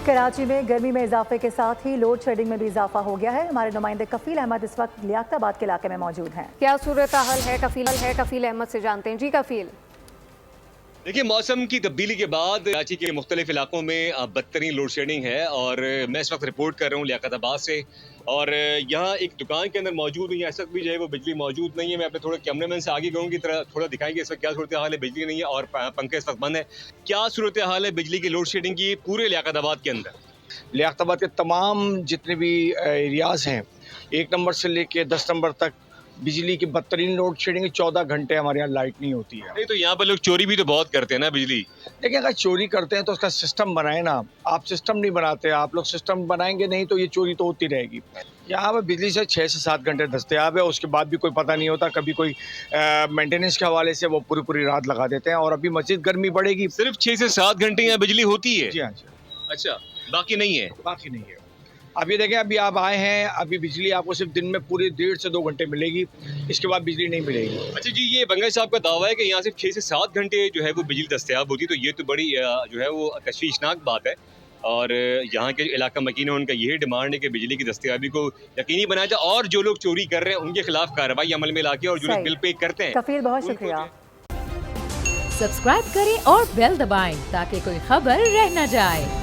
कराची में गर्मी में इजाफे के साथ ही लोड शेडिंग में भी इजाफा हो गया है। हमारे नुमाइंदे कफील अहमद इस वक्त लियाकताबाद के इलाके में मौजूद हैं। क्या सूरत हाल है कफील अहमद से जानते हैं। जी कफील। देखिए, मौसम की तब्दीली के बाद कराची के मुख्तलिफ इलाकों में बदतरीन लोड शेडिंग है और मैं इस वक्त रिपोर्ट कर रहा हूँ लियाकताबाद से। और यहाँ एक दुकान के अंदर मौजूद हूँ। यहाँ इस वक्त भी जो है वो बिजली मौजूद नहीं है। मैं अपने थोड़े कैमरामैन से आगे गऊँ की तरह थोड़ा दिखाएंगे इस वक्त क्या सूरत हाल है। बिजली नहीं है और पंखे इस वक्त बंद है। क्या सूरत हाल है बिजली की लोड शेडिंग की पूरे लियाकताबाद के अंदर? लियाकताबाद के तमाम जितने भी एरियाज़ हैं, 1 नंबर से लेके 10 नंबर तक बिजली की बदतरीन लोड शेडिंग है। 14 घंटे हमारे यहाँ लाइट नहीं होती है। नहीं तो यहाँ पर लोग चोरी भी तो बहुत करते हैं ना बिजली। देखिए, अगर चोरी करते हैं तो उसका सिस्टम बनाए ना। आप सिस्टम नहीं बनाते, आप लोग सिस्टम बनाएंगे नहीं तो ये चोरी तो होती रहेगी। यहाँ पर बिजली से 6 से 7 घंटे दस्तयाब है। उसके बाद भी कोई पता नहीं होता। कभी कोई मेंटेनेंस के हवाले से वो पूरी रात लगा देते हैं। और अभी मजीद गर्मी बढ़ेगी। सिर्फ 6 से 7 घंटे यहाँ बिजली होती है? जी हाँ जी। अच्छा, बाकी नहीं है? बाकी नहीं है। अब ये देखें, अभी आप आए हैं, अभी बिजली आपको सिर्फ दिन में पूरे 1.5 से 2 घंटे मिलेगी। इसके बाद बिजली नहीं मिलेगी। अच्छा जी, ये बंगाई साहब का दावा है कि यहाँ सिर्फ 6 से 7 घंटे जो है वो बिजली दस्तयाब होती है। तो ये तो बड़ी जो है वो तशवीशनाक बात है। और यहाँ के इलाका मकीन है, उनका यही डिमांड है कि बिजली की दस्तयाबी को यकीनी बनाया जाए और जो लोग चोरी कर रहे हैं उनके खिलाफ कार्रवाई अमल में लाके और जो लोग बिल पे करते हैं। कफील बहुत शुक्रिया। सब्सक्राइब करें और बेल दबाएं ताकि कोई खबर रह न जाए।